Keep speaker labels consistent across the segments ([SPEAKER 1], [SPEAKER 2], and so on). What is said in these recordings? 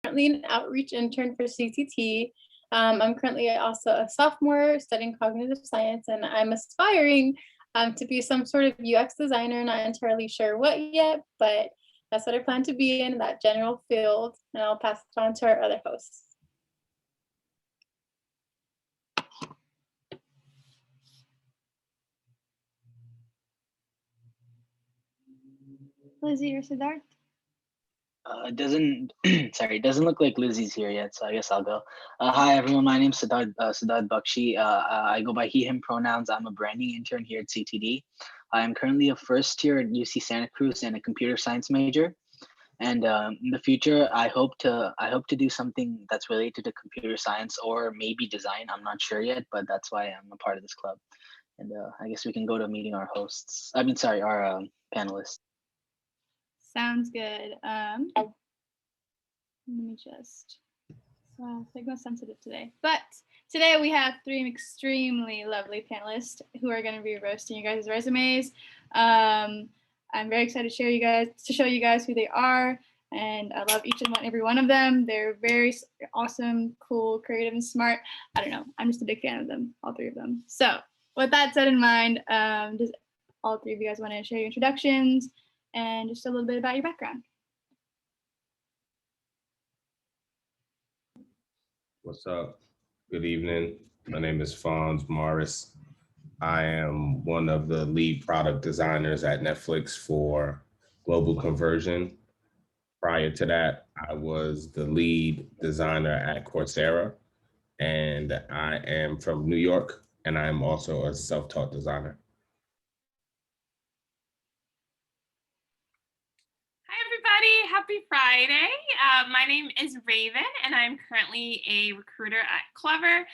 [SPEAKER 1] Currently an outreach intern for CTD. I'm currently also a sophomore studying cognitive science, and I'm aspiring to be some sort of UX designer. Not entirely sure what yet, but that's what I plan to be in that general field. And I'll pass it on to our other hosts.
[SPEAKER 2] Lizzie or Siddharth?
[SPEAKER 3] It doesn't it doesn't look like Lizzie's here yet, so I guess I'll go. Hi everyone, my name's Siddharth Bakshi. I go by he him pronouns. I'm a branding intern here at CTD. I am currently a first year at UC Santa Cruz and a computer science major. And in the future, I hope to do something that's related to computer science or maybe design. I'm not sure yet, but that's why I'm a part of this club. And I guess we can go to meeting our hosts. I mean, sorry, our panelists.
[SPEAKER 2] Sounds good. Let me just, signal sensitive today. But today we have three extremely lovely panelists who are going to be roasting you guys' resumes. I'm very excited to show you guys who they are, and I love each and every one of them. They're very awesome, cool, creative, and smart. I don't know. I'm just a big fan of them, all three of them. So with that said in mind, does all three of you guys want to share your introductions and just a little bit about your background?
[SPEAKER 4] What's up? Good evening. My name is Fonz Morris. I am one of the lead product designers at Netflix for global conversion. Prior to that, I was the lead designer at Coursera, and I am from New York, and I am also a self-taught designer.
[SPEAKER 5] Happy Friday. My name is Raven, and I'm currently a recruiter at Clever,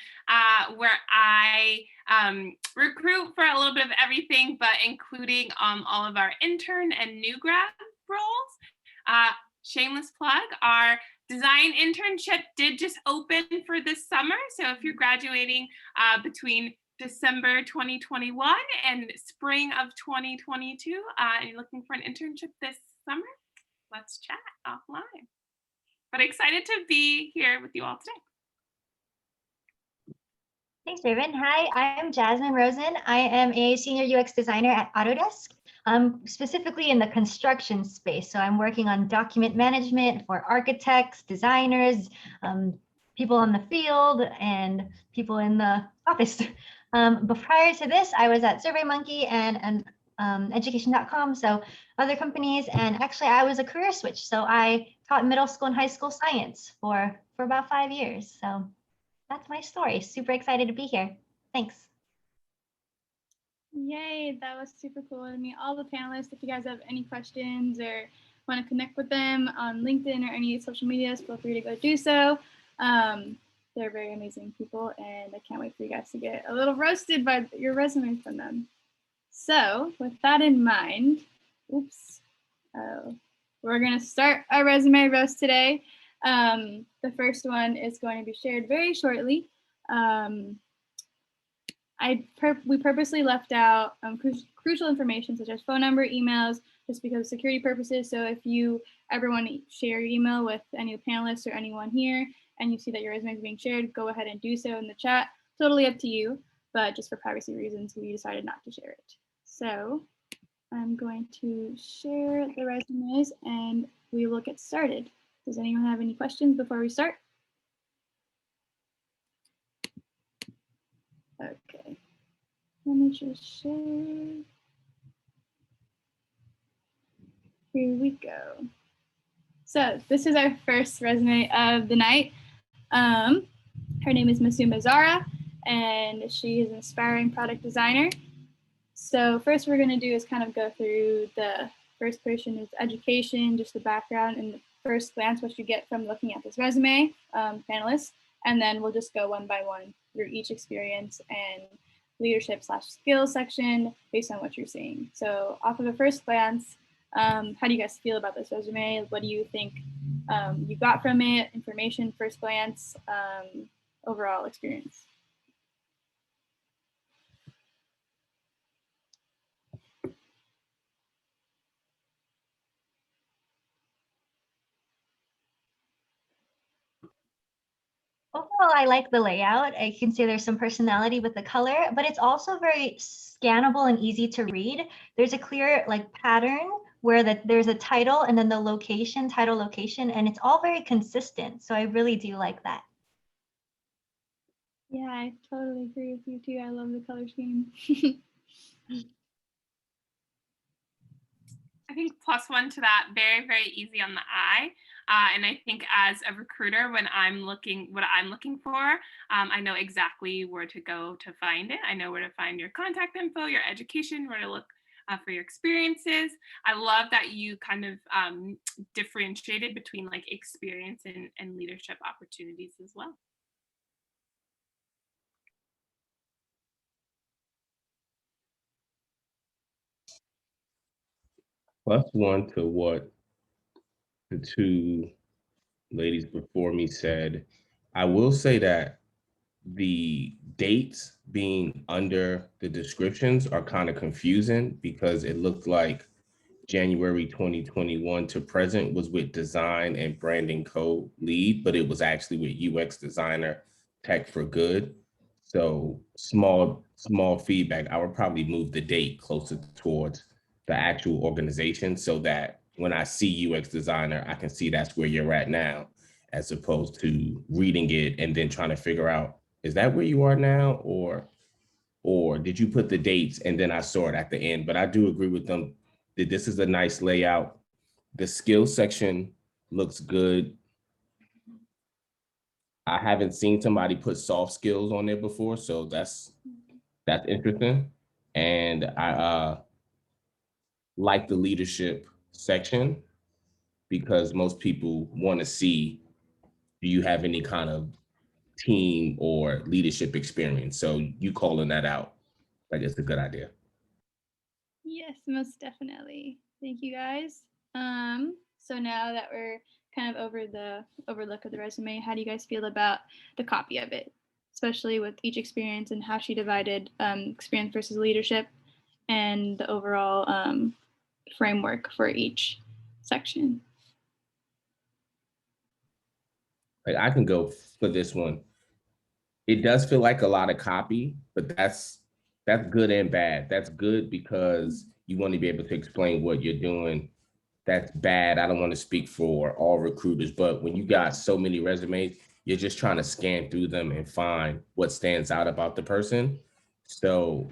[SPEAKER 5] where I recruit for a little bit of everything, but including all of our intern and new grad roles. Shameless plug, our design internship did just open for this summer. So if you're graduating between December 2021 and spring of 2022, and you're looking for an internship this summer, let's chat offline. But excited to be here with you all today.
[SPEAKER 6] Thanks, Raven. Hi, I am Jasmine Rosen. I am a senior UX designer at Autodesk, specifically in the construction space. So I'm working on document management for architects, designers, people on the field, and people in the office. But prior to this, I was at SurveyMonkey and education.com, so other companies, and actually I was a career switch. So I taught middle school and high school science for about 5 years. So that's my story. Super excited to be here. Thanks.
[SPEAKER 2] Yay, that was super cool to meet all the panelists. If you guys have any questions or want to connect with them on LinkedIn or any social medias, feel free to go do so. They're very amazing people, and I can't wait for you guys to get a little roasted by your resume from them. So with that in mind, we're going to start our resume roast today. The first one is going to be shared very shortly. We purposely left out crucial information such as phone number, emails, just because of security purposes. So if you ever want to share your email with any of the panelists or anyone here, and you see that your resume is being shared, go ahead and do so in the chat. Totally up to you, but just for privacy reasons, we decided not to share it. So I'm going to share the resumes and we will get started. Does anyone have any questions before we start? Okay, let me just share. Here we go. So this is our first resume of the night. Her name is Masuma Zara, and she is an aspiring product designer. So first we're going to do is kind of go through the first portion is education, just the background and the first glance what you get from looking at this resume, panelists, and then we'll just go one by one through each experience and leadership/skills section based on what you're seeing. So off of a first glance, how do you guys feel about this resume? What do you think you got from it? Information, first glance, overall experience.
[SPEAKER 6] overall, I like the layout. I can say there's some personality with the color, but it's also very scannable and easy to read. There's a clear like pattern where there's a title and then the location, title, location, and it's all very consistent. So I really do like that.
[SPEAKER 2] Yeah, I totally agree with you too. I love the color scheme.
[SPEAKER 5] I think +1 to that, very, very easy on the eye. And I think as a recruiter, when I'm looking, what I'm looking for, I know exactly where to go to find it. I know where to find your contact info, your education, where to look for your experiences. I love that you kind of differentiated between like experience and leadership opportunities as well.
[SPEAKER 4] +1 to what the two ladies before me said. I will say that the dates being under the descriptions are kind of confusing because it looked like January 2021 to present was with design and branding co-lead, but it was actually with UX designer tech for good. So small feedback. I would probably move the date closer towards the actual organization so that when I see UX designer, I can see that's where you're at now, as opposed to reading it and then trying to figure out, is that where you are now? Or did you put the dates and then I saw it at the end? But I do agree with them that this is a nice layout. The skills section looks good. I haven't seen somebody put soft skills on there before, so that's interesting. And I like the leadership section because most people want to see, do you have any kind of team or leadership experience? So you calling that out, I guess, a good idea.
[SPEAKER 2] Yes, most definitely. Thank you guys. So now that we're kind of over the overlook of the resume, how do you guys feel about the copy of it, especially with each experience and how she divided experience versus leadership and the overall framework for each section?
[SPEAKER 4] Like, I can go for this one. It does feel like a lot of copy, but that's good and bad. That's good because you want to be able to explain what you're doing. That's bad. I don't want to speak for all recruiters, but when you got so many resumes, you're just trying to scan through them and find what stands out about the person. So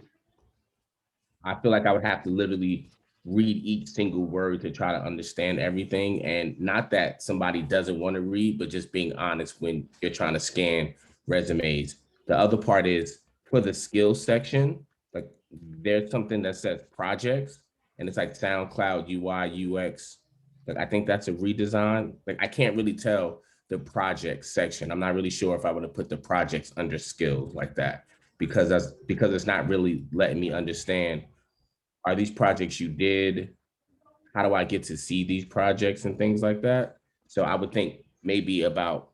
[SPEAKER 4] I feel like I would have to literally read each single word to try to understand everything. And not that somebody doesn't want to read, but just being honest when you're trying to scan resumes. The other part is for the skills section, like there's something that says projects and it's like SoundCloud, UI, UX. Like I think that's a redesign. Like I can't really tell the project section. I'm not really sure if I would have put the projects under skills like that because it's not really letting me understand, are these projects you did? How do I get to see these projects and things like that? So I would think maybe about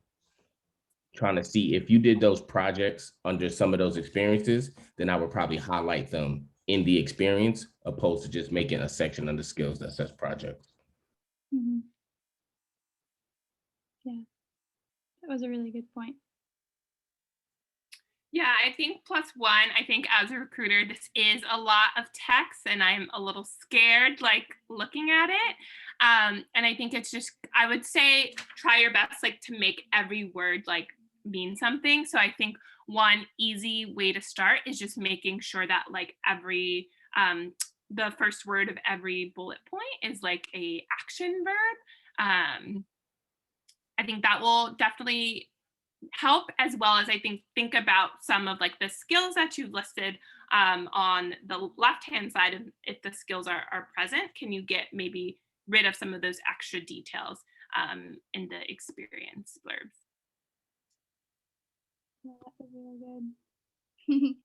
[SPEAKER 4] trying to see if you did those projects under some of those experiences, then I would probably highlight them in the experience opposed to just making a section under skills that says projects.
[SPEAKER 2] Mm-hmm. Yeah, that was a really good point.
[SPEAKER 5] Yeah, I think +1, I think as a recruiter, this is a lot of text and I'm a little scared like looking at it. And I think it's just, I would say try your best like to make every word like mean something. So I think one easy way to start is just making sure that like every, the first word of every bullet point is like a action verb. I think that will definitely help, as well as I think about some of like the skills that you've listed on the left-hand side of if the skills are present, can you get maybe rid of some of those extra details in the experience blurbs?
[SPEAKER 2] Yeah, that was really good.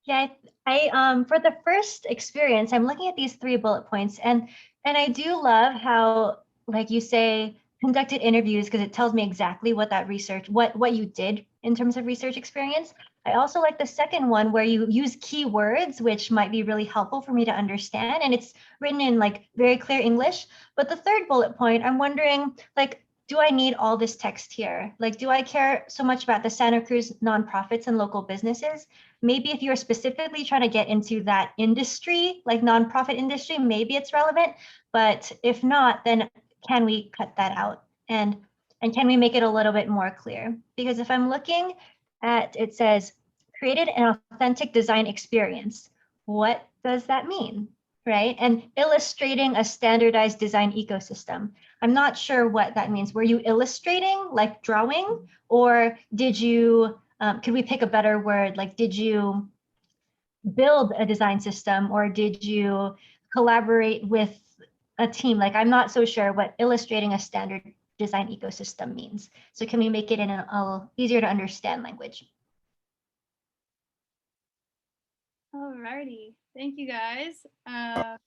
[SPEAKER 6] Yeah, I for the first experience, I'm looking at these 3 bullet points, and I do love how, like you say, conducted interviews, because it tells me exactly what that research, what you did in terms of research experience. I also like the second one where you use keywords, which might be really helpful for me to understand, and it's written in like very clear English. But the third bullet point, I'm wondering, like, do I need all this text here? Like, do I care so much about the Santa Cruz nonprofits and local businesses? Maybe if you're specifically trying to get into that industry, like nonprofit industry, maybe it's relevant. But if not, then can we cut that out? And can we make it a little bit more clear? Because if I'm looking at, it says, created an authentic design experience. What does that mean? Right? And illustrating a standardized design ecosystem. I'm not sure what that means. Were you illustrating, like drawing, or did you, could we pick a better word? Like, did you build a design system, or did you collaborate with a team? Like, I'm not so sure what illustrating a standard design ecosystem means. So can we make it in a easier to understand language?
[SPEAKER 2] Alrighty, thank you guys. Oh yeah,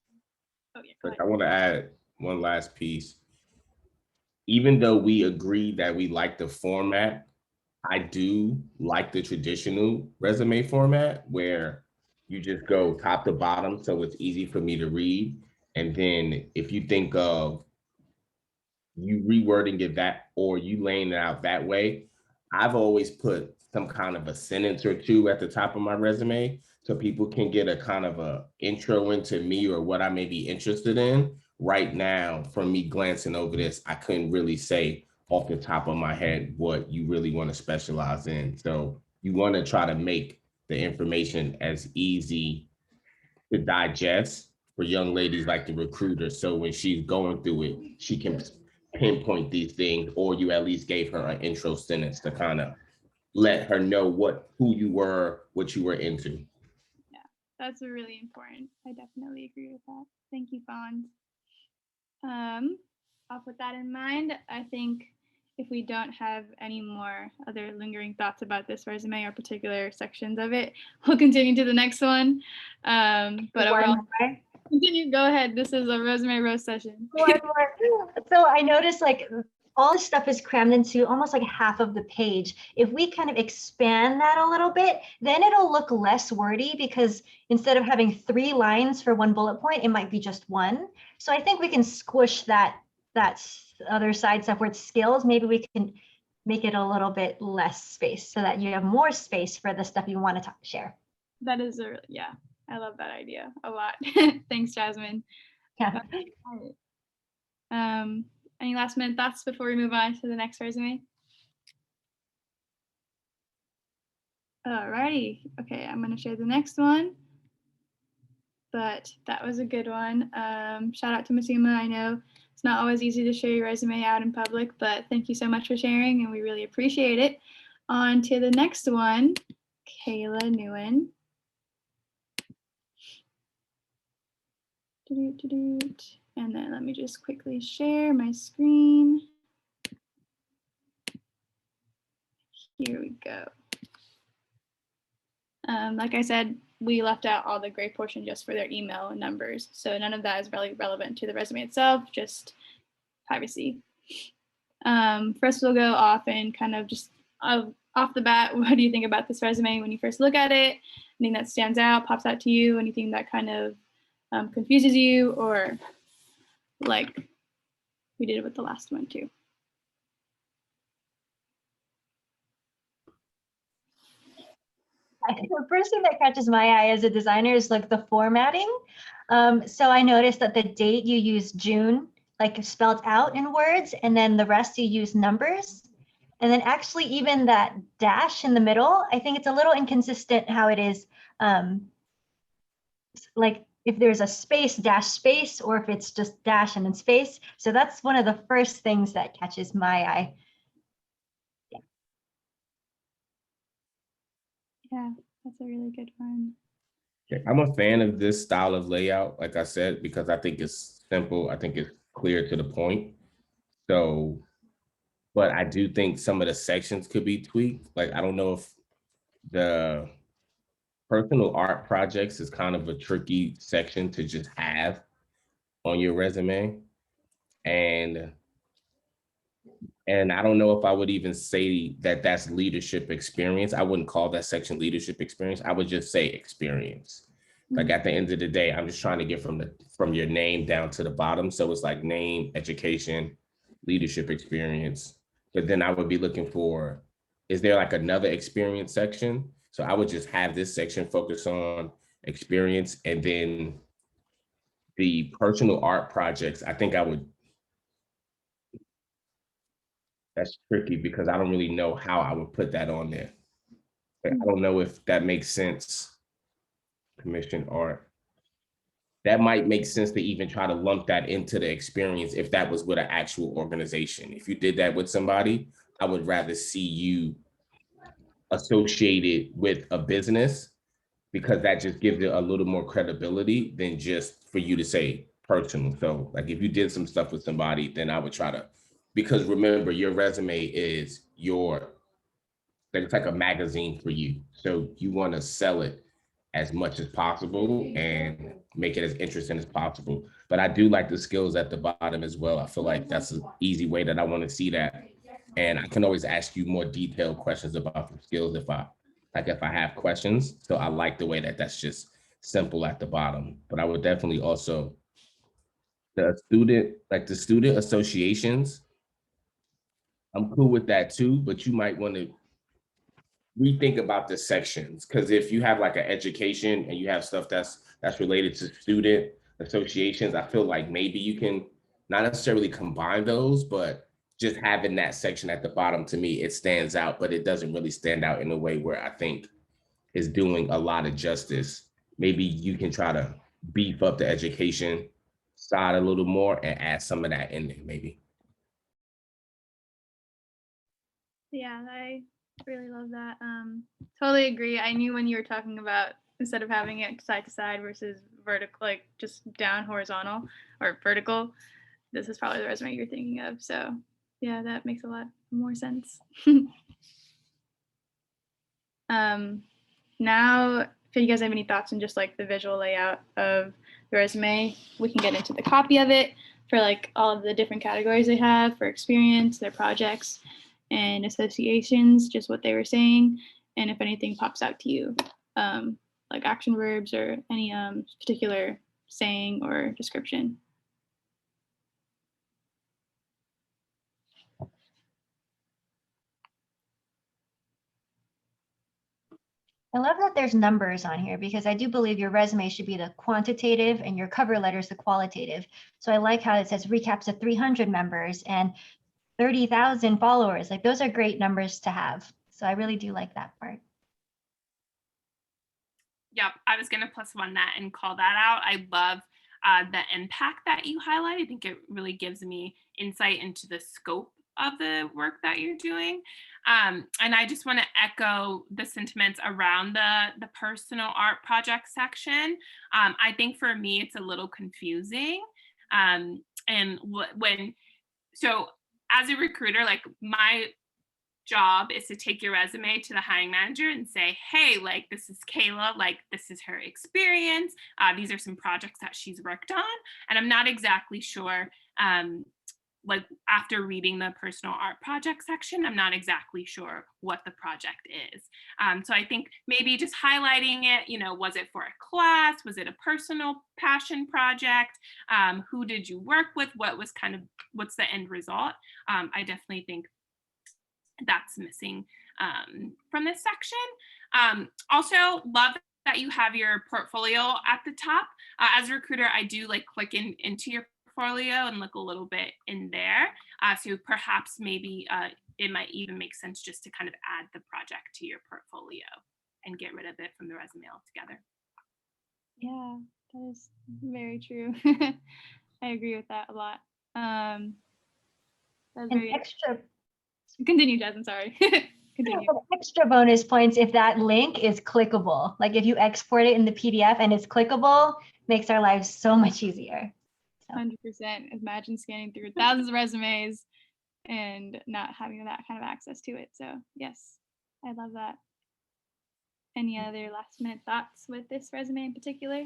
[SPEAKER 2] go ahead.
[SPEAKER 4] I want to add one last piece. Even though we agree that we like the format, I do like the traditional resume format where you just go top to bottom so it's easy for me to read. And then if you think of you rewording it that, or you laying it out that way, I've always put some kind of a sentence or two at the top of my resume so people can get a kind of a intro into me or what I may be interested in. Right now, from me glancing over this, I couldn't really say off the top of my head what you really want to specialize in. So you want to try to make the information as easy to digest for young ladies like the recruiter. So when she's going through it, she can pinpoint these things, or you at least gave her an intro sentence to kind of let her know who you were, what you were into.
[SPEAKER 2] Yeah, that's really important. I definitely agree with that. Thank you, Fonz. Off with that in mind, I think if we don't have any more other lingering thoughts about this resume or particular sections of it, we'll continue to the next one. But overall, continue. Go ahead. This is a resume roast session.
[SPEAKER 6] So I noticed like all this stuff is crammed into almost like half of the page. If we kind of expand that a little bit, then it'll look less wordy, because instead of having 3 lines for one bullet point, it might be just 1. So I think we can squish that other side stuff where it's skills. Maybe we can make it a little bit less space so that you have more space for the stuff you want to share.
[SPEAKER 2] That is yeah, I love that idea a lot. Thanks, Jasmine.
[SPEAKER 6] Yeah.
[SPEAKER 2] Any last minute thoughts before we move on to the next resume? Alrighty, okay, I'm gonna share the next one. But that was a good one. Shout out to Masuma. I know it's not always easy to share your resume out in public, but thank you so much for sharing, and we really appreciate it. On to the next one, Kayla Nguyen. And then let me just quickly share my screen. Here we go. Like I said, we left out all the gray portion just for their email and numbers. So none of that is really relevant to the resume itself, just privacy. First, we'll go off and kind of just off the bat, what do you think about this resume when you first look at it? Anything that stands out, pops out to you? Anything that kind of confuses you, or like we did with the last one too?
[SPEAKER 6] The first thing that catches my eye as a designer is like the formatting. So I noticed that the date you use June, like spelled out in words, and then the rest you use numbers. And then actually even that dash in the middle, I think it's a little inconsistent how it is, like if there's a space, dash space, or if it's just dash and then space. So that's one of the first things that catches my eye.
[SPEAKER 2] Yeah, that's a really good one.
[SPEAKER 4] I'm a fan of this style of layout, like I said, because I think it's simple. I think it's clear to the point. So, but I do think some of the sections could be tweaked. Like, I don't know if the personal art projects is kind of a tricky section to just have on your resume. And I don't know if I would even say that that's leadership experience. I wouldn't call that section leadership experience. I would just say experience. Like at the end of the day, I'm just trying to get from your name down to the bottom. So it's like name, education, leadership experience, but then I would be looking for, is there like another experience section? So I would just have this section focus on experience, and then the personal art projects, I think I would, that's tricky because I don't really know how I would put that on there. I don't know if that makes sense. Commission art. That might make sense to even try to lump that into the experience if that was with an actual organization. If you did that with somebody, I would rather see you associated with a business, because that just gives it a little more credibility than just for you to say personal. So like if you did some stuff with somebody, then I would try to, because remember, your resume is your, like it's like a magazine for you. So you want to sell it as much as possible and make it as interesting as possible. But I do like the skills at the bottom as well. I feel like that's an easy way that I want to see that. And I can always ask you more detailed questions about the skills if I have questions. So I like the way that that's just simple at the bottom. But I would definitely also, the student associations, I'm cool with that too, but you might want to rethink about the sections, because if you have like an education and you have stuff that's related to student associations, I feel like maybe you can not necessarily combine those, but just having that section at the bottom, to me, it stands out, but it doesn't really stand out in a way where I think is doing a lot of justice. Maybe you can try to beef up the education side a little more and add some of that in there, maybe.
[SPEAKER 2] Yeah, I really love that. Totally agree. I knew when you were talking about, instead of having it side to side versus vertical, like just down horizontal or vertical, this is probably the resume you're thinking of. So yeah, that makes a lot more sense. Now, if you guys have any thoughts on just like the visual layout of the resume, we can get into the copy of it for like all of the different categories they have for experience, their projects, and associations, just what they were saying, and if anything pops out to you, like action verbs or any particular saying or description.
[SPEAKER 6] I love that there's numbers on here, because I do believe your resume should be the quantitative and your cover letters the qualitative. So I like how it says recaps of 300 members and 30,000 followers. Like those are great numbers to have. So I really do like that part.
[SPEAKER 5] Yep, I was going to +1 that and call that out. I love the impact that you highlight. I think it really gives me insight into the scope of the work that you're doing. And I just want to echo the sentiments around the personal art project section. I think for me, it's a little confusing. So as a recruiter, like my job is to take your resume to the hiring manager and say, hey, like this is Kayla, like this is her experience. These are some projects that she's worked on. And I'm not exactly sure, like after reading the personal art project section, I'm not exactly sure what the project is. So I think maybe just highlighting it, you know, was it for a class? Was it a personal passion project? Who did you work with? What's the end result? I definitely think that's missing from this section. Also love that you have your portfolio at the top. As a recruiter, I do like click into your portfolio and look a little bit in there. So perhaps maybe it might even make sense just to kind of add the project to your portfolio and get rid of it from the resume altogether.
[SPEAKER 2] Yeah, that is very true. I agree with that a lot. That's very
[SPEAKER 6] extra.
[SPEAKER 2] Continue, Jasmine, sorry. Continue.
[SPEAKER 6] Extra bonus points if that link is clickable. Like if you export it in the PDF and it's clickable, makes our lives so much easier.
[SPEAKER 2] 100%. Imagine scanning through thousands of resumes and not having that kind of access to it. So yes, I love that. Any other last minute thoughts with this resume in particular?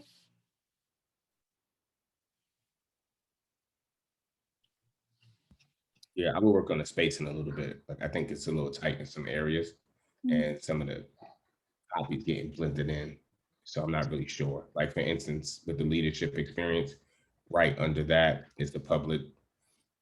[SPEAKER 4] Yeah, I will work on the spacing a little bit. Like I think it's a little tight in some areas, and some of the copies getting blended in. So I'm not really sure. Like for instance, with the leadership experience, right under that is the public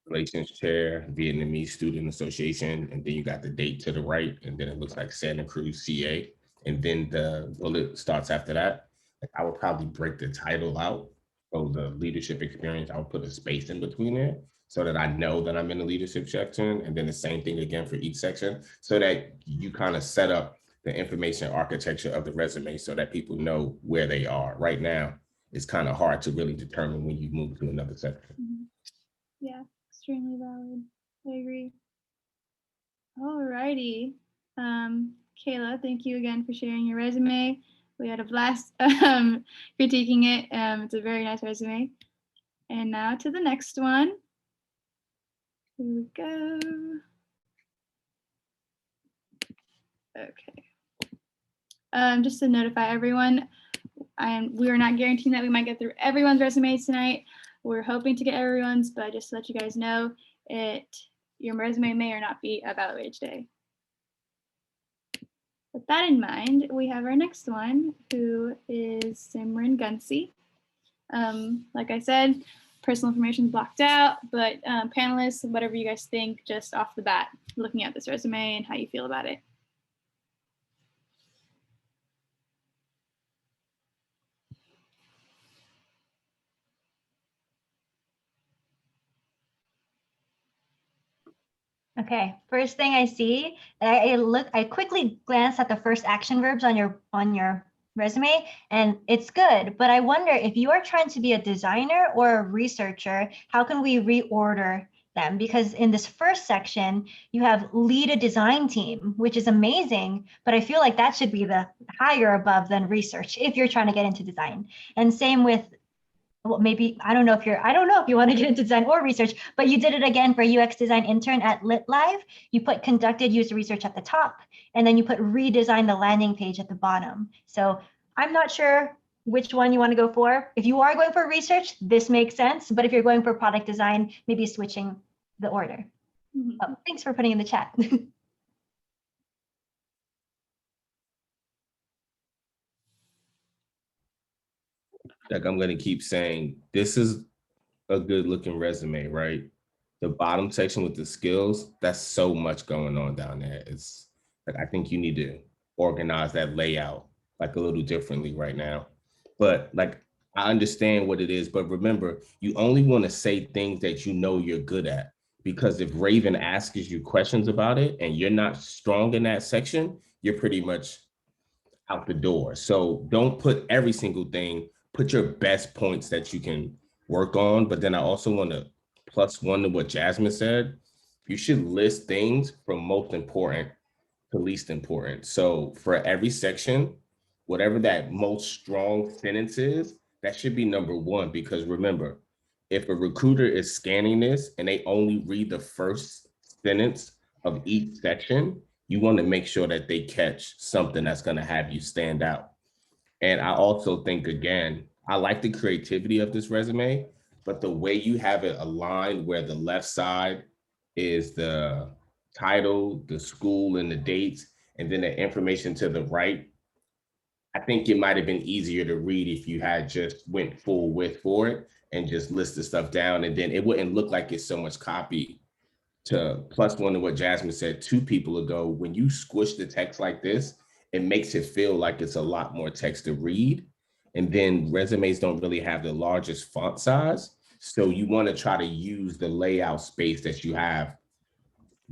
[SPEAKER 4] Relations Chair, Vietnamese Student Association, and then you got the date to the right, and then it looks like Santa Cruz, CA, and then the bullet starts after that. Like, I would probably break the title out. So the leadership experience, I would put a space in between there so that I know that I'm in the leadership section, and then the same thing again for each section, so that you kind of set up the information architecture of the resume so that people know where they are. Right now, it's kind of hard to really determine when you move to another section.
[SPEAKER 2] Mhm. Yeah, extremely valid. I agree. Alrighty. Kayla, thank you again for sharing your resume. We had a blast critiquing it. It's a very nice resume. And now to the next one. Here we go. Okay. Just to notify everyone, we are not guaranteeing that we might get through everyone's resumes tonight. We're hoping to get everyone's, but just to let you guys know, your resume may or not be evaluated today. With that in mind, we have our next one, who is Simran Gunzi. Like I said, personal information is blocked out, but panelists, whatever you guys think, just off the bat, looking at this resume and how you feel about it.
[SPEAKER 6] Okay, first thing I see, I quickly glance at the first action verbs on your resume, and it's good, but I wonder if you are trying to be a designer or a researcher, how can we reorder them? Because in this first section, you have lead a design team, which is amazing, but I feel like that should be the higher above than research if you're trying to get into design. And same with, well, maybe, I don't know if you want to get into design or research, but you did it again for UX design intern at Lit Live. You put conducted user research at the top, and then you put redesign the landing page at the bottom. So I'm not sure which one you want to go for. If you are going for research, this makes sense. But if you're going for product design, maybe switching the order.
[SPEAKER 2] Mhm.
[SPEAKER 6] Oh, thanks for putting in the chat.
[SPEAKER 4] Like, I'm going to keep saying, this is a good looking resume, right? The bottom section with the skills, that's so much going on down there. It's like, I think you need to organize that layout like a little differently right now. But like, I understand what it is, but remember, you only want to say things that you know you're good at. Because if Raven asks you questions about it and you're not strong in that section, you're pretty much out the door. So don't put every single thing, put your best points that you can work on. But then I also want to plus one to what Jasmine said. You should list things from most important to least important. So for every section, whatever that most strong sentence is, that should be number one. Because remember, if a recruiter is scanning this and they only read the first sentence of each section, you want to make sure that they catch something that's going to have you stand out. And I also think, again, I like the creativity of this resume, but the way you have it aligned where the left side is the title, the school, and the dates, and then the information to the right, I think it might have been easier to read if you had just went full width for it and just listed stuff down, and then it wouldn't look like it's so much copy. To plus one to what Jasmine said 2 people ago, when you squish the text like this, it makes it feel like it's a lot more text to read. And then resumes don't really have the largest font size. So you want to try to use the layout space that you have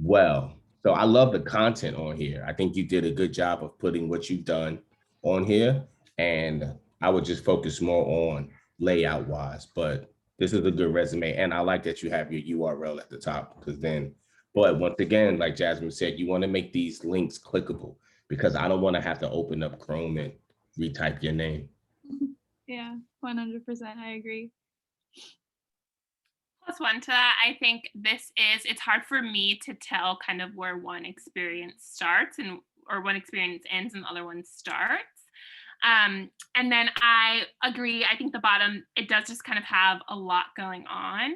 [SPEAKER 4] well. So I love the content on here. I think you did a good job of putting what you've done on here. And I would just focus more on layout wise, but this is a good resume. And I like that you have your URL at the top, because then, but once again, like Jasmine said, you want to make these links clickable, because I don't want to have to open up Chrome and retype your name.
[SPEAKER 2] Yeah, 100%. I agree.
[SPEAKER 5] Plus one to that, I think it's hard for me to tell kind of where one experience starts or one experience ends and the other one starts. And then I agree. I think the bottom, it does just kind of have a lot going on.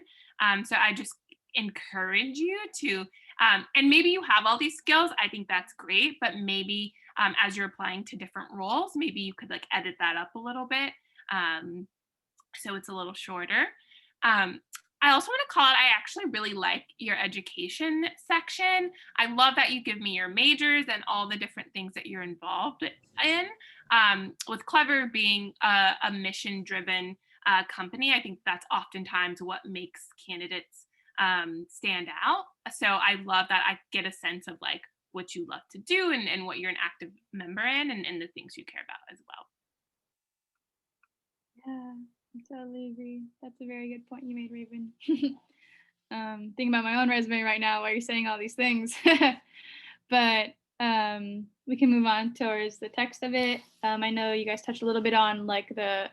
[SPEAKER 5] So I just encourage you to, and maybe you have all these skills. I think that's great, but maybe as you're applying to different roles, maybe you could like edit that up a little bit. So it's a little shorter. I also want to call out, I actually really like your education section. I love that you give me your majors and all the different things that you're involved in. With Clever being a mission-driven company, I think that's oftentimes what makes candidates stand out. So I love that I get a sense of like what you love to do and what you're an active member in and the things you care about as well.
[SPEAKER 2] Yeah, I totally agree. That's a very good point you made, Raven. Thinking about my own resume right now while you're saying all these things. But we can move on towards the text of it. I know you guys touched a little bit on like the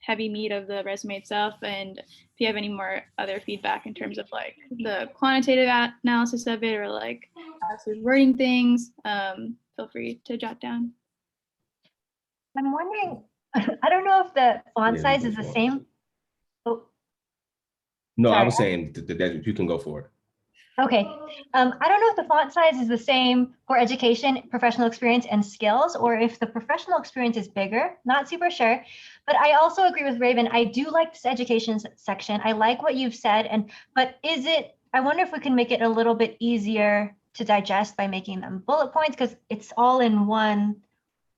[SPEAKER 2] heavy meat of the resume itself, and if you have any more other feedback in terms of like the quantitative analysis of it or like actually wording things, feel free to jot down.
[SPEAKER 6] I'm wondering, I don't know if the font
[SPEAKER 4] Yeah,
[SPEAKER 6] size
[SPEAKER 4] you
[SPEAKER 6] is
[SPEAKER 4] go
[SPEAKER 6] the
[SPEAKER 4] for it.
[SPEAKER 6] same. Oh,
[SPEAKER 4] No, I
[SPEAKER 6] sorry.
[SPEAKER 4] was saying that you can go for it.
[SPEAKER 6] Okay. I don't know if the font size is the same for education, professional experience, and skills, or if the professional experience is bigger. Not super sure. But I also agree with Raven. I do like this education section. I like what you've said. But is it, I wonder if we can make it a little bit easier to digest by making them bullet points, because it's all in one,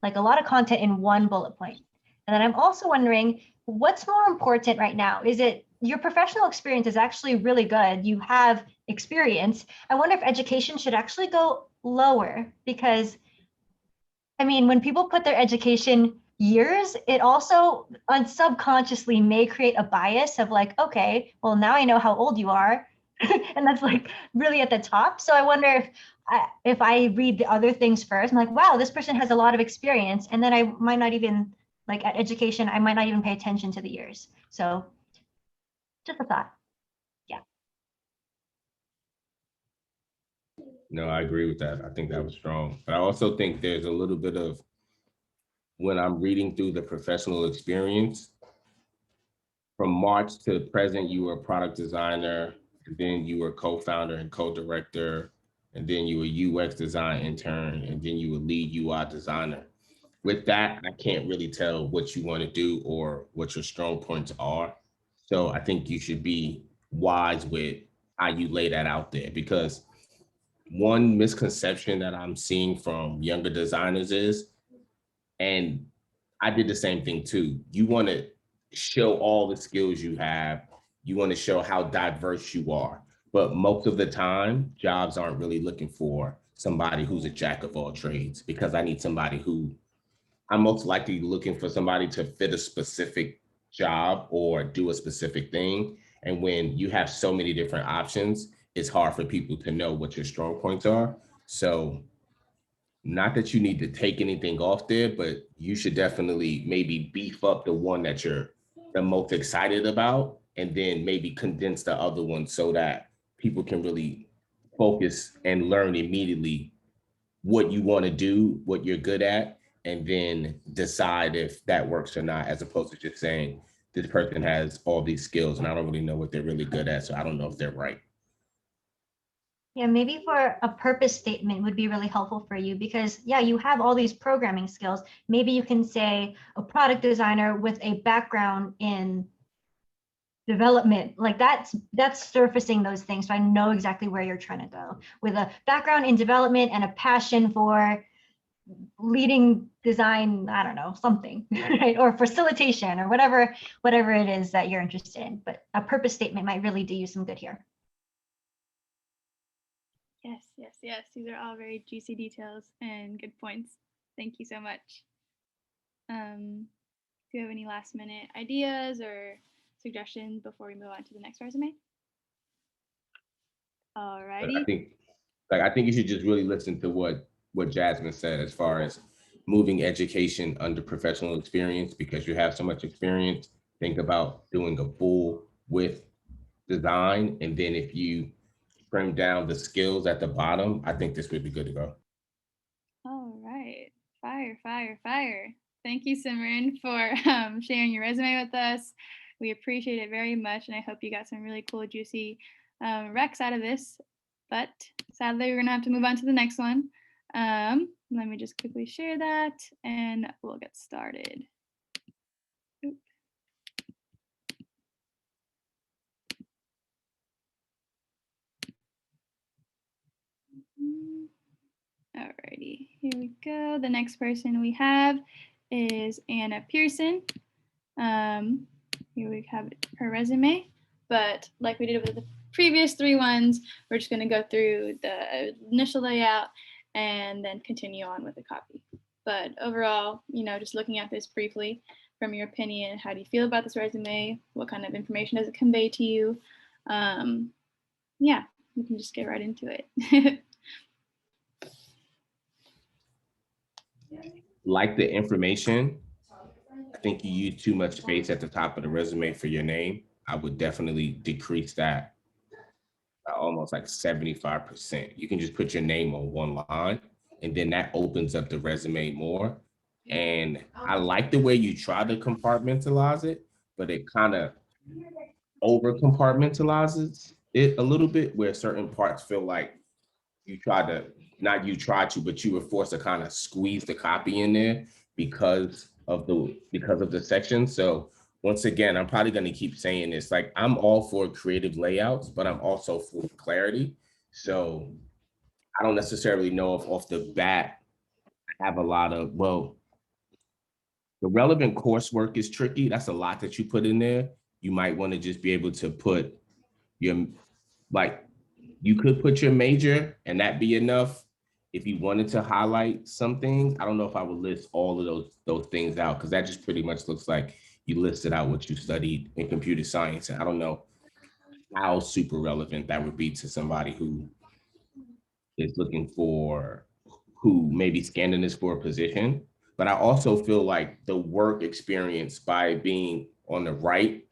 [SPEAKER 6] like a lot of content in one bullet point. And then I'm also wondering, what's more important right now? Is it your professional experience is actually really good. You have experience. I wonder if education should actually go lower, because I mean, when people put their education years, it also subconsciously may create a bias of like, okay, well, now I know how old you are. And that's like really at the top. So I wonder if I read the other things first, I'm like, wow, this person has a lot of experience. And then I might not even, like at education, I might not even pay attention to the years. So just a thought. Yeah.
[SPEAKER 4] No, I agree with that. I think that was strong. But I also think there's a little bit of, when I'm reading through the professional experience, from March to present, you were a product designer, and then you were co-founder and co-director, and then you were UX design intern, and then you were lead UI designer. With that, I can't really tell what you want to do or what your strong points are. So I think you should be wise with how you lay that out there, because one misconception that I'm seeing from younger designers is, and I did the same thing too, you want to show all the skills you have, you want to show how diverse you are. But most of the time, jobs aren't really looking for somebody who's a jack of all trades, because I need somebody who, I'm most likely looking for somebody to fit a specific job or do a specific thing. And when you have so many different options, it's hard for people to know what your strong points are. So not that you need to take anything off there, but you should definitely maybe beef up the one that you're the most excited about, and then maybe condense the other one so that people can really focus and learn immediately what you want to do, what you're good at, and then decide if that works or not, as opposed to just saying this person has all these skills and I don't really know what they're really good at, so I don't know if they're right.
[SPEAKER 6] Yeah, maybe for a purpose statement would be really helpful for you, because yeah, you have all these programming skills. Maybe you can say a product designer with a background in development, like that's surfacing those things. So I know exactly where you're trying to go, with a background in development and a passion for leading design, I don't know, something, right? Or facilitation or whatever it is that you're interested in. But a purpose statement might really do you some good here.
[SPEAKER 2] Yes, yes, yes. These are all very juicy details and good points. Thank you so much. Do you have any last minute ideas or suggestions before we move on to the next resume? Alrighty.
[SPEAKER 4] I think you should just really listen to what Jasmine said as far as moving education under professional experience, because you have so much experience. Think about doing a full with design, and then if you trim down the skills at the bottom, I think this would be good to go.
[SPEAKER 2] All right. Fire, fire, fire. Thank you, Simran, for sharing your resume with us. We appreciate it very much, and I hope you got some really cool, juicy recs out of this. But sadly, we're going to have to move on to the next one. Let me just quickly share that, and we'll get started. Oop. Alrighty, here we go. The next person we have is Anna Pearson. Here we have her resume, but like we did with the previous 3 ones, we're just going to go through the initial layout and then continue on with the copy. But overall, just looking at this briefly, from your opinion, how do you feel about this resume? What kind of information does it convey to you? Yeah, we can just get right into it.
[SPEAKER 4] Like the information, I think you use too much space at the top of the resume for your name. I would definitely decrease that by almost like 75%. You can just put your name on one line, and then that opens up the resume more. And I like the way you try to compartmentalize it, but it kind of over compartmentalizes it a little bit, where certain parts feel like but you were forced to kind of squeeze the copy in there because of the section. So once again, I'm probably going to keep saying this, like, I'm all for creative layouts, but I'm also for clarity. So I don't necessarily know if off the bat I have a lot of, the relevant coursework is tricky. That's a lot that you put in there. You might want to just be able to put you could put your major and that be enough. If you wanted to highlight some things, I don't know if I would list all of those things out, because that just pretty much looks like you listed out what you studied in computer science. And I don't know how super relevant that would be to somebody who is who may be scanning this for a position. But I also feel like the work experience, by being on the right,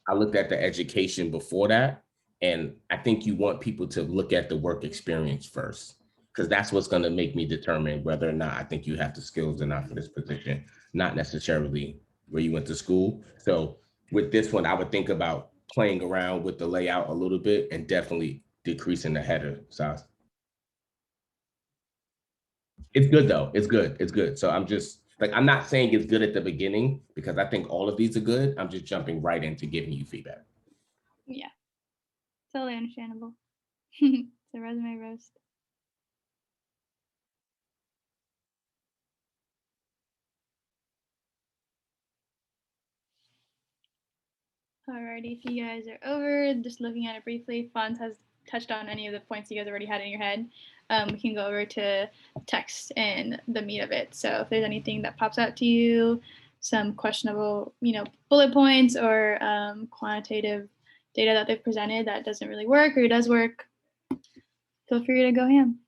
[SPEAKER 4] I looked at the education before that. And I think you want people to look at the work experience first, because that's what's going to make me determine whether or not I think you have the skills or not for this position, not necessarily where you went to school. So with this one, I would think about playing around with the layout a little bit and definitely decreasing the header size. It's good though. It's good. It's good. So I'm not saying it's good at the beginning, because I think all of these are good. I'm just jumping right into giving you feedback.
[SPEAKER 2] Yeah, totally understandable. It's a resume roast. Alrighty, if you guys are over, just looking at it briefly, Fonz has touched on any of the points you guys already had in your head. We can go over to text and the meat of it. So if there's anything that pops out to you, some questionable, bullet points or quantitative data that they've presented that doesn't really work or does work, feel free to go ham.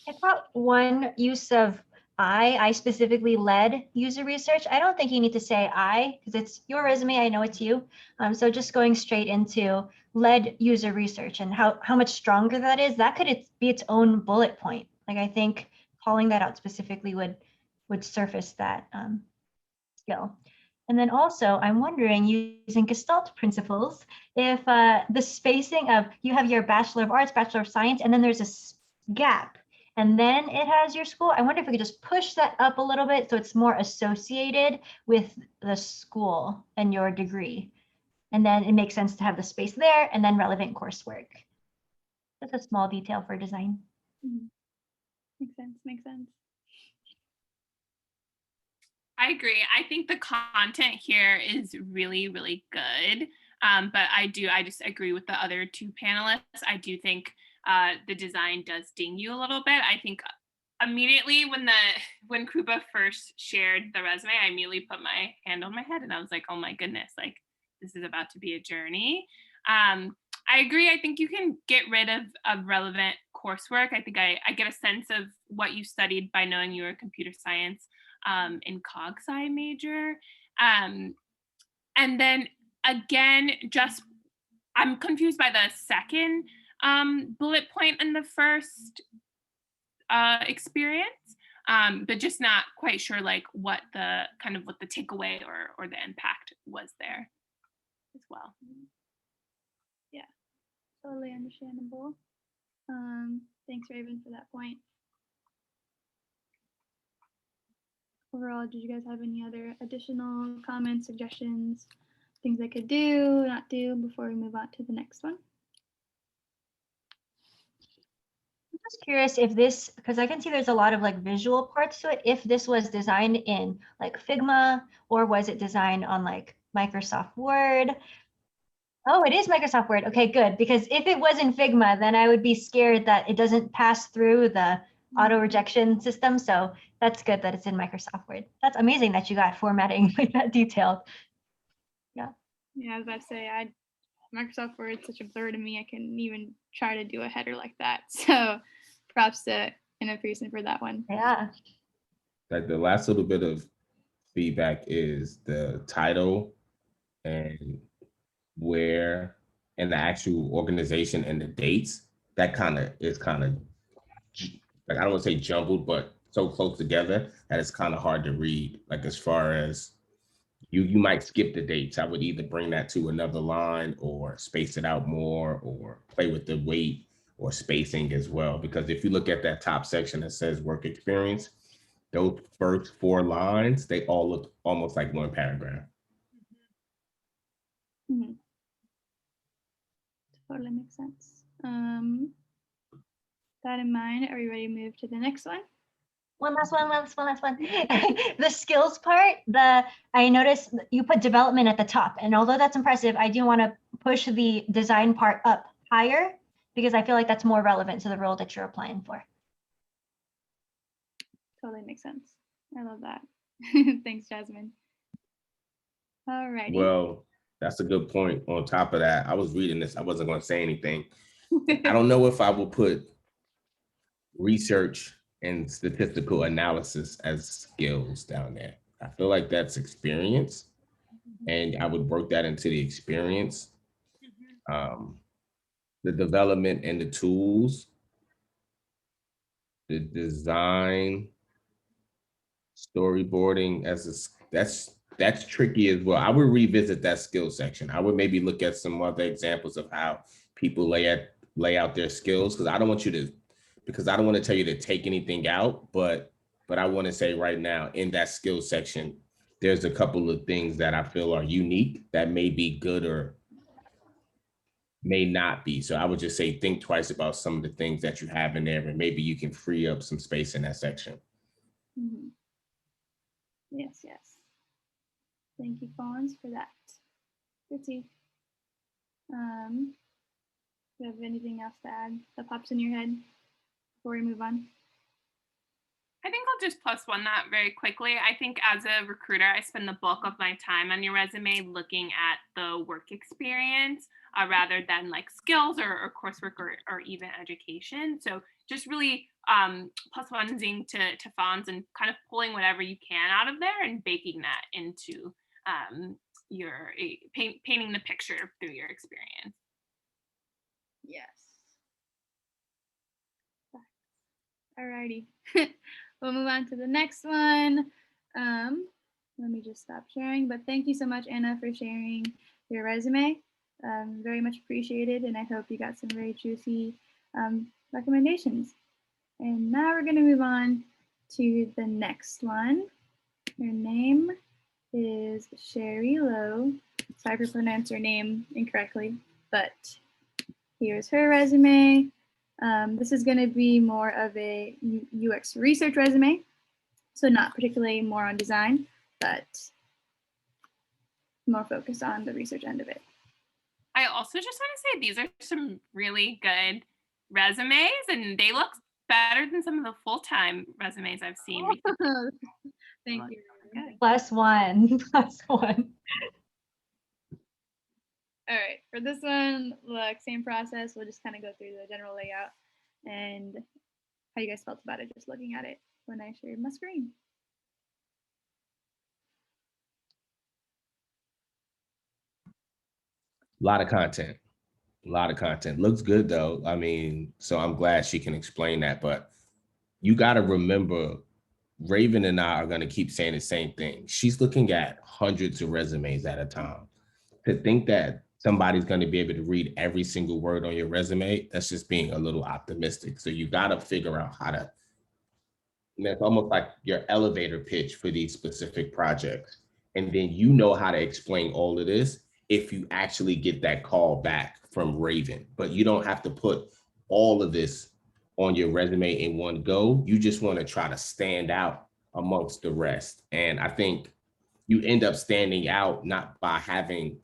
[SPEAKER 6] I thought one use of I specifically led user research. I don't think you need to say I, because it's your resume. I know it's you. So just going straight into led user research and how much stronger that is, that could be its own bullet point. Like, I think calling that out specifically would surface that skill. And then also, I'm wondering, using Gestalt principles, if the spacing of, you have your Bachelor of Arts, Bachelor of Science, and then there's a gap, and then it has your school. I wonder if we could just push that up a little bit so it's more associated with the school and your degree. And then it makes sense to have the space there and then relevant coursework. That's a small detail for design.
[SPEAKER 2] Mm-hmm. Makes sense.
[SPEAKER 5] I agree. I think the content here is really, really good. But I just agree with the other 2 panelists. I do think the design does ding you a little bit. I think immediately when Krupa first shared the resume, I immediately put my hand on my head and I was like, oh my goodness, like, this is about to be a journey. I agree. I think you can get rid of relevant coursework. I think I get a sense of what you studied by knowing you were a computer science in cog sci major. And then again, I'm confused by the second bullet point in the first experience, but just not quite sure like what the takeaway or the impact was there as well.
[SPEAKER 2] Yeah, totally understandable. Thanks, Raven, for that point. Overall, did you guys have any other additional comments, suggestions, things I could do, not do before we move on to the next one.
[SPEAKER 6] I'm just curious if this, because I can see there's a lot of like visual parts to it, if this was designed in like Figma, or was it designed on like Microsoft Word? Oh, it is Microsoft Word. Okay, good. Because if it was in Figma, then I would be scared that it doesn't pass through the auto rejection system. So that's good that it's in Microsoft Word. That's amazing that you got formatting like that detailed.
[SPEAKER 2] Yeah, I was about to say, Microsoft Word is such a blur to me. I couldn't even try to do a header like that. So props to Pearson for that one.
[SPEAKER 6] Yeah.
[SPEAKER 4] Like the last little bit of feedback is the title and where and the actual organization and the dates. That is kind of like, I don't want to say jumbled, but so close together that it's kind of hard to read. Like as far as you might skip the dates. I would either bring that to another line or space it out more or play with the weight or spacing as well. Because if you look at that top section that says work experience, those first 4 lines, they all look almost like one paragraph.
[SPEAKER 2] Mm-hmm. Totally makes sense. That in mind, are we ready to move to the next one?
[SPEAKER 6] One last one. The skills part, I noticed you put development at the top. And although that's impressive, I do want to push the design part up higher because I feel like that's more relevant to the role that you're applying for.
[SPEAKER 2] Totally makes sense. I love that. Thanks, Jasmine. All righty.
[SPEAKER 4] Well, that's a good point. On top of that, I was reading this. I wasn't going to say anything. I don't know if I will put research and statistical analysis as skills down there. I feel like that's experience, and I would work that into the experience. The development and the tools, the design, storyboarding that's tricky as well. I would revisit that skill section. I would maybe look at some other examples of how people lay out their skills, because I don't want to tell you to take anything out, but I want to say right now in that skill section, there's a couple of things that I feel are unique that may be good or may not be. So I would just say, think twice about some of the things that you have in there, and maybe you can free up some space in that section.
[SPEAKER 2] Mm-hmm. Yes. Thank you, Fawns, for that. Pretty. Do you have anything else to add that pops in your head before we move on?
[SPEAKER 5] I think I'll just plus one that very quickly. I think as a recruiter, I spend the bulk of my time on your resume looking at the work experience rather than like skills or coursework or even education. So just really plus oneing to Fawns and kind of pulling whatever you can out of there and baking that into your painting the picture through your experience.
[SPEAKER 2] Yes. Alrighty. We'll move on to the next one. Let me just stop sharing. But thank you so much, Anna, for sharing your resume. Very much appreciated, and I hope you got some very juicy recommendations. And now we're going to move on to the next one. Her name is Sherry Lowe. Sorry for pronouncing her name incorrectly, but here's her resume. This is going to be more of a UX research resume, so not particularly more on design, but more focused on the research end of it.
[SPEAKER 5] I also just want to say these are some really good resumes, and they look better than some of the full-time resumes I've seen.
[SPEAKER 2] Thank you.
[SPEAKER 6] Plus one.
[SPEAKER 2] All right, for this one, look, same process. We'll just kind of go through the general layout and how you guys felt about it just looking at it when I shared my screen.
[SPEAKER 4] A lot of content. Looks good though. I mean, so I'm glad she can explain that, but you got to remember, Raven and I are going to keep saying the same thing. She's looking at hundreds of resumes at a time. To think that somebody's going to be able to read every single word on your resume, that's just being a little optimistic. So you got to figure out how to, it's almost like your elevator pitch for these specific projects. And then you know how to explain all of this. if you actually get that call back from Raven. But you don't have to put all of this on your resume in one go. You just want to try to stand out amongst the rest. And I think you end up standing out not by having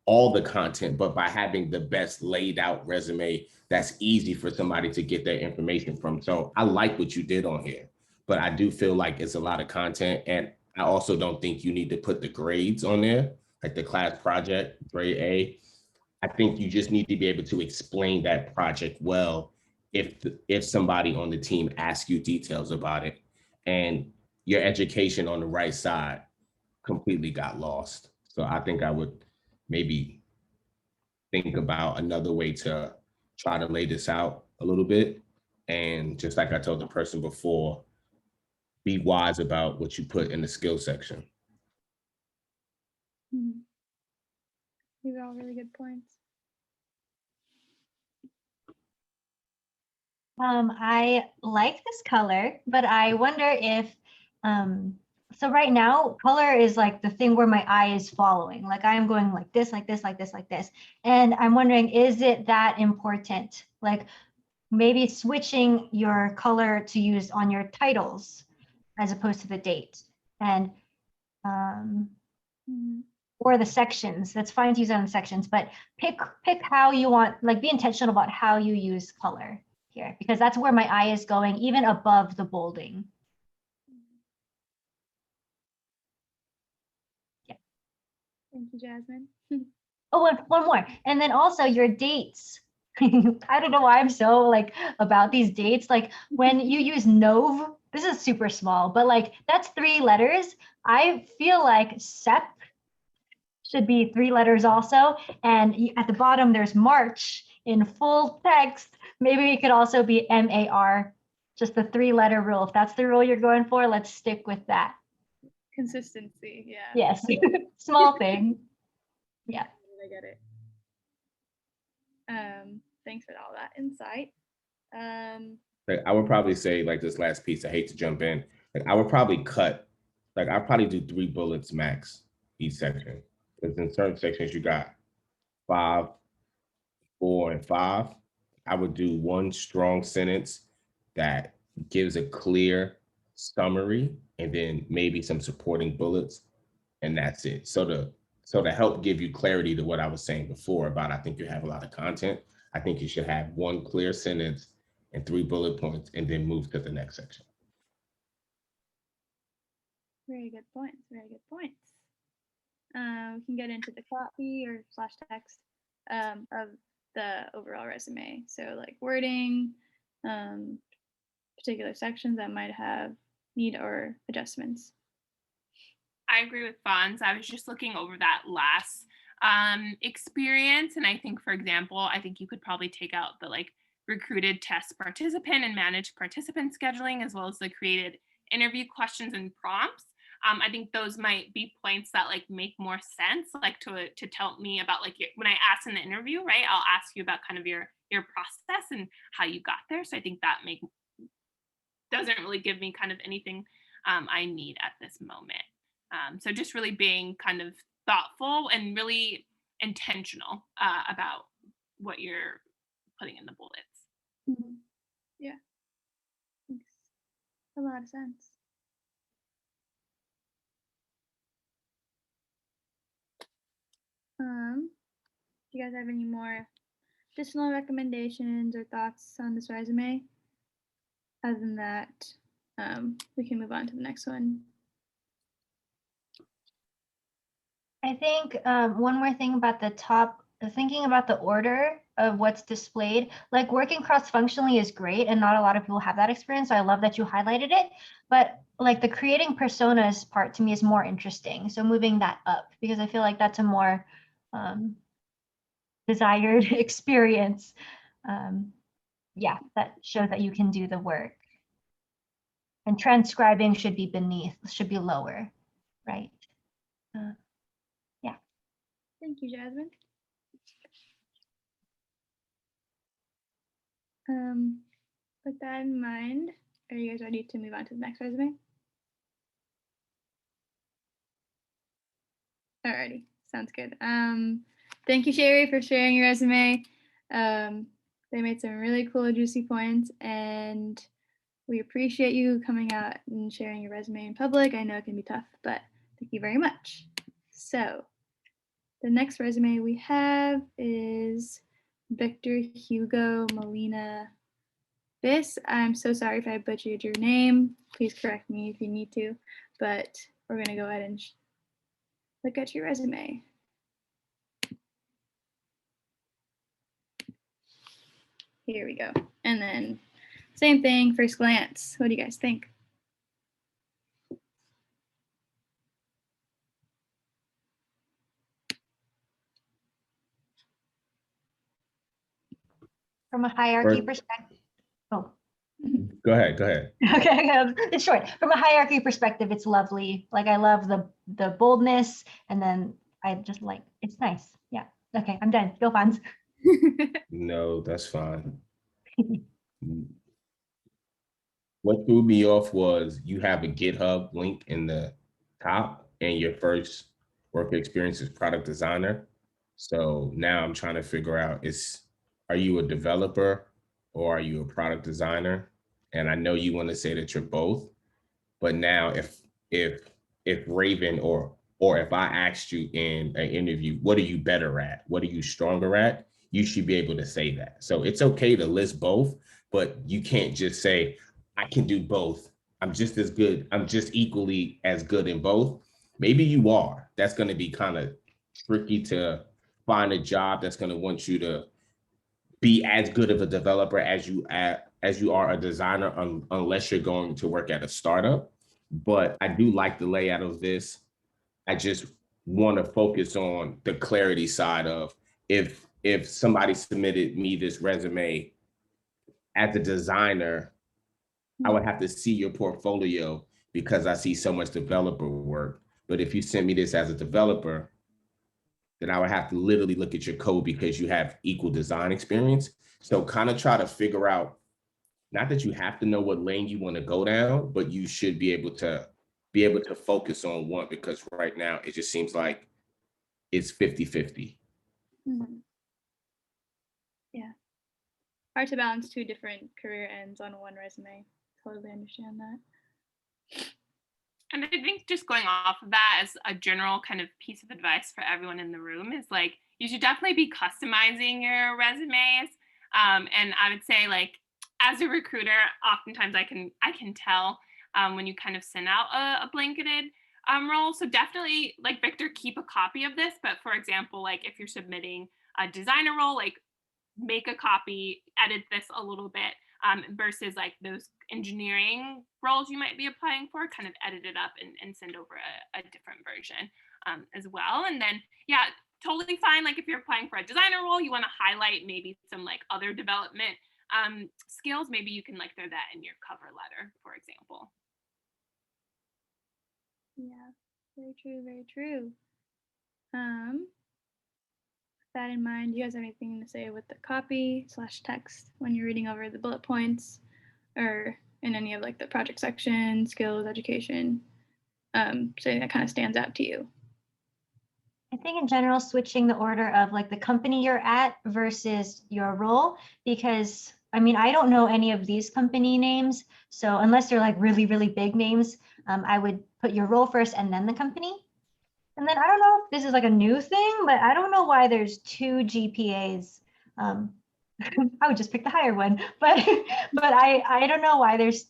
[SPEAKER 4] all the content, but by having the best laid out resume that's easy for somebody to get their information from. So I like what you did on here, but I do feel like it's a lot of content. And I also don't think you need to put the grades on there, like the class project, grade A. I think you just need to be able to explain that project well if somebody on the team asks you details about it, and your education on the right side completely got lost. So I think I would maybe think about another way to try to lay this out a little bit. And just like I told the person before, be wise about what you put in the skill section.
[SPEAKER 2] Mhm. These are all really good points.
[SPEAKER 6] I like this color, but I wonder if, so right now, color is like the thing where my eye is following. Like I'm going like this, like this, like this, like this. And I'm wondering, is it that important? Like maybe switching your color to use on your titles as opposed to the date. And or the sections. That's fine to use it on the sections, but pick how you want, like be intentional about how you use color here, because that's where my eye is going, even above the bolding. Yeah.
[SPEAKER 2] Thank you, Jasmine.
[SPEAKER 6] Oh, and one more. And then also your dates. I don't know why I'm so like about these dates. Like when you use Nov, this is super small, but like that's 3 letters. I feel like SEP should be 3 letters also. And at the bottom, there's March in full text. Maybe it could also be MAR, just the 3-letter rule. If that's the rule you're going for, let's stick with that.
[SPEAKER 2] Consistency, yeah.
[SPEAKER 6] Yes, small thing. Yeah.
[SPEAKER 2] I get it. Thanks for all that insight.
[SPEAKER 4] Like I would probably say, like this last piece, I hate to jump in. Like I would probably cut, like I'd probably do 3 bullets max each section. Because in certain sections you got 5, 4, and 5. I would do 1 strong sentence that gives a clear summary and then maybe some supporting bullets, and that's it. So to help give you clarity to what I was saying before about I think you have a lot of content, I think you should have 1 clear sentence and 3 bullet points and then move to the next section.
[SPEAKER 2] Very good points. Very good points. We can get into the copy or slash text of the overall resume. So like wording, particular sections that might have need or adjustments.
[SPEAKER 5] I agree with Fonz. I was just looking over that last experience. And I think, for example, I think you could probably take out the like recruited test participant and manage participant scheduling, as well as the created interview questions and prompts. I think those might be points that like make more sense, like to tell me about like when I ask in the interview, right? I'll ask you about kind of your process and how you got there. So I think that doesn't really give me kind of anything I need at this moment. So just really being kind of thoughtful and really intentional about what you're putting in the bullets.
[SPEAKER 2] Mm-hmm. Yeah, makes a lot of sense. Do you guys have any more additional recommendations or thoughts on this resume? Other than that, we can move on to the next one.
[SPEAKER 6] I think one more thing about the top, thinking about the order of what's displayed, like working cross-functionally is great and not a lot of people have that experience. So I love that you highlighted it, but like the creating personas part to me is more interesting. So moving that up, because I feel like that's a more desired experience. Yeah, that shows that you can do the work. And transcribing should be should be lower, right? Yeah.
[SPEAKER 2] Thank you, Jasmine. With that in mind, are you guys ready to move on to the next resume? Alrighty, Sounds good. Thank you, Sherry, for sharing your resume. They made some really cool, juicy points, and we appreciate you coming out and sharing your resume in public. I know it can be tough, but thank you very much. So the next resume we have is Victor Hugo Molina. I'm so sorry if I butchered your name. Please correct me if you need to, but we're going to go ahead and look at your resume. Here we go. And then same thing, first glance. What do you guys think?
[SPEAKER 6] From a hierarchy
[SPEAKER 4] First-
[SPEAKER 6] perspective. Oh.
[SPEAKER 4] Go ahead.
[SPEAKER 6] Okay, it's short. From a hierarchy perspective, it's lovely. Like I love the boldness, and then I just like it's nice. Yeah. Okay, I'm done. Go Fonz.
[SPEAKER 4] No, that's fine. What threw me off was you have a GitHub link in the top, and your first work experience is product designer. So now I'm trying to figure out are you a developer or are you a product designer? And I know you want to say that you're both, but now if Raven or if I asked you in an interview, what are you better at? What are you stronger at? You should be able to say that. So it's okay to list both, but you can't just say, I can do both. I'm just as good. I'm just equally as good in both. Maybe you are. That's going to be kind of tricky to find a job that's going to want you to be as good of a developer as you are a designer, unless you're going to work at a startup. But I do like the layout of this. I just want to focus on the clarity side of if somebody submitted me this resume as a designer, I would have to see your portfolio because I see so much developer work. But if you sent me this as a developer, then I would have to literally look at your code because you have equal design experience. So kind of try to figure out, not that you have to know what lane you want to go down, but you should be able to focus on one, because right now it just seems like it's 50-50.
[SPEAKER 2] Mm-hmm. Yeah. Hard to balance two different career ends on one resume. Totally understand that.
[SPEAKER 5] And I think just going off of that as a general kind of piece of advice for everyone in the room is like, you should definitely be customizing your resumes. And I would say, like, as a recruiter, oftentimes I can tell when you kind of send out a blanketed role. So definitely, like Victor, keep a copy of this. But for example, like if you're submitting a designer role, like make a copy, edit this a little bit, versus like those engineering roles you might be applying for, kind of edit it up and send over a different version as well. And then, yeah, totally fine. Like if you're applying for a designer role, you want to highlight maybe some like other development skills. Maybe you can like throw that in your cover letter, for example.
[SPEAKER 2] Yeah, very true, very true. With that in mind, do you guys have anything to say with the copy/text when you're reading over the bullet points or in any of like the project section, skills, education, something that kind of stands out to you?
[SPEAKER 6] I think in general, switching the order of like the company you're at versus your role, because I mean, I don't know any of these company names. So unless they're like really, really big names, I would put your role first and then the company. And then I don't know if this is like a new thing, but I don't know why there's 2 GPAs. I would just pick the higher one, but I don't know why there's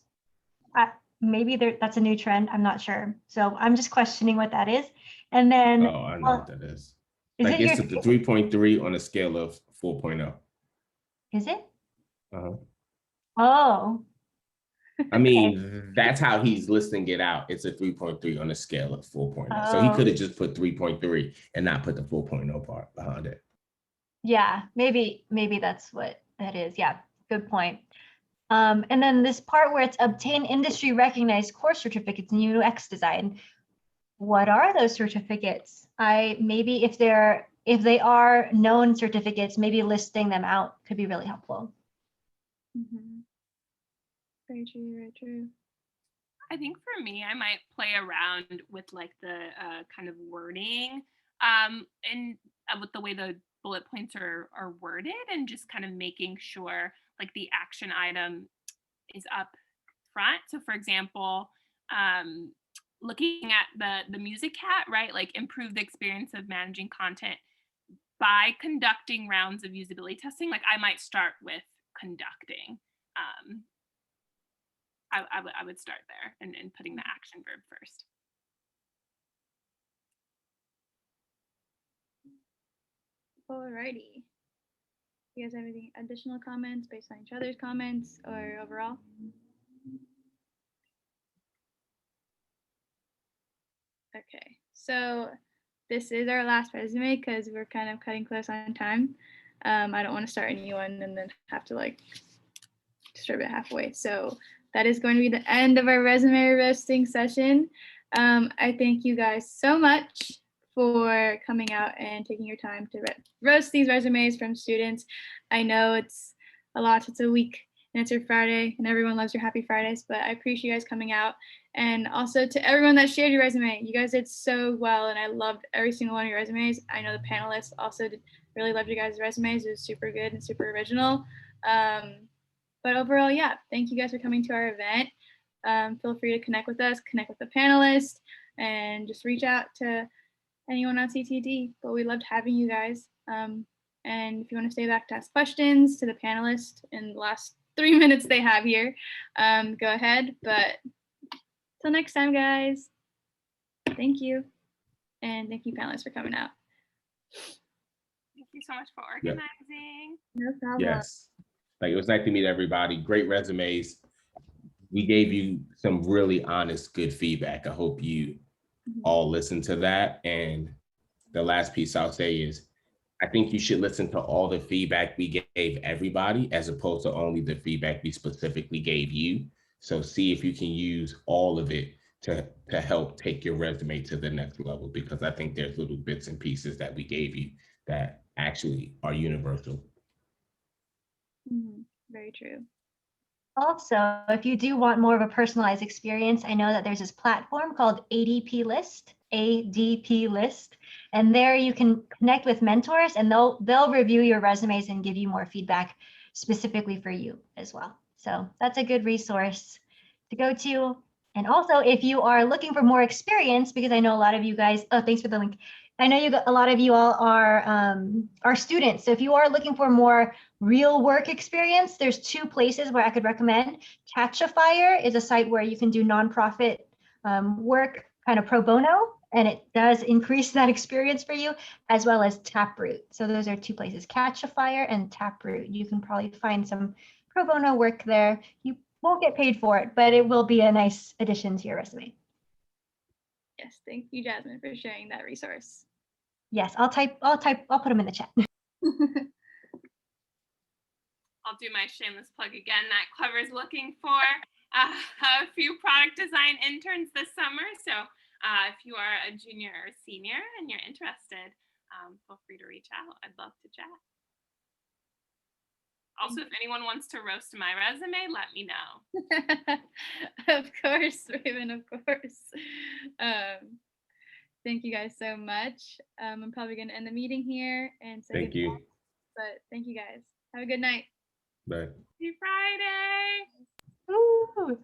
[SPEAKER 6] maybe that's a new trend. I'm not sure. So I'm just questioning what that is. And then
[SPEAKER 4] I know what that is. Like
[SPEAKER 6] it
[SPEAKER 4] it's the 3.3 on a scale of 4.0.
[SPEAKER 6] Is it?
[SPEAKER 4] Uh-huh.
[SPEAKER 6] Oh.
[SPEAKER 4] I mean, that's how he's listing it out. It's a 3.3 on a scale of 4.0.
[SPEAKER 6] Oh.
[SPEAKER 4] So he could have just put 3.3 and not put the 4.0 part behind it.
[SPEAKER 6] Yeah, maybe that's what that is. Yeah, good point. And then this part where it's obtain industry recognized course certificates in UX design. What are those certificates? Maybe if they are known certificates, maybe listing them out could be really helpful.
[SPEAKER 2] Mm-hmm. Very true, very true.
[SPEAKER 5] I think for me, I might play around with like the kind of wording and with the way the bullet points are worded, and just kind of making sure like the action item is up front. So for example, looking at the music hat, right? Like improve the experience of managing content by conducting rounds of usability testing. Like I might start with conducting. I would start there and putting the action verb first.
[SPEAKER 2] Alrighty. You guys have any additional comments based on each other's comments or overall? Okay, so this is our last resume because we're kind of cutting close on time. I don't want to start a new one and then have to like disturb it halfway. So that is going to be the end of our resume roasting session. I thank you guys so much for coming out and taking your time to roast these resumes from students. I know it's a lot, it's a week and it's your Friday and everyone loves your happy Fridays, but I appreciate you guys coming out. And also to everyone that shared your resume, you guys did so well and I loved every single one of your resumes. I know the panelists also really loved your guys' resumes. It was super good and super original. But overall, yeah, thank you guys for coming to our event. Feel free to connect with us, connect with the panelists, and just reach out to anyone on CTD. But we loved having you guys. And if you want to stay back to ask questions to the panelists in the last 3 minutes they have here, go ahead. But till next time, guys. Thank you. And thank you, panelists, for coming out.
[SPEAKER 5] Thank you so much for organizing.
[SPEAKER 2] No problem.
[SPEAKER 4] Yes. Like, it was nice to meet everybody. Great resumes. We gave you some really honest, good feedback. I hope you all listen to that. And the last piece I'll say is, I think you should listen to all the feedback we gave everybody, as opposed to only the feedback we specifically gave you. So see if you can use all of it to help take your resume to the next level, because I think there's little bits and pieces that we gave you that actually are universal.
[SPEAKER 2] Very true.
[SPEAKER 6] Also, if you do want more of a personalized experience, I know that there's this platform called ADP List, ADP List, and there you can connect with mentors and they'll review your resumes and give you more feedback specifically for you as well. So that's a good resource to go to. And also, if you are looking for more experience, because I know a lot of you guys, oh, thanks for the link. I know a lot of you all are students. So if you are looking for more real work experience, there's 2 places where I could recommend. Catchafire is a site where you can do nonprofit work kind of pro bono, and it does increase that experience for you, as well as Taproot. So those are 2 places, Catchafire and Taproot. You can probably find some pro bono work there. You won't get paid for it, but it will be a nice addition to your resume.
[SPEAKER 2] Yes, thank you, Jasmine, for sharing that resource.
[SPEAKER 6] Yes, I'll put them in the chat.
[SPEAKER 5] I'll do my shameless plug again. That Clever's looking for a few product design interns this summer. So if you are a junior or senior and you're interested, feel free to reach out. I'd love to chat. Also, if anyone wants to roast my resume, let me know.
[SPEAKER 2] Of course, Raven, of course. Thank you guys so much. I'm probably going to end the meeting here and say
[SPEAKER 4] Thank you.
[SPEAKER 2] But thank you guys. Have a good night.
[SPEAKER 4] Bye.
[SPEAKER 5] Happy Friday.
[SPEAKER 6] Woo!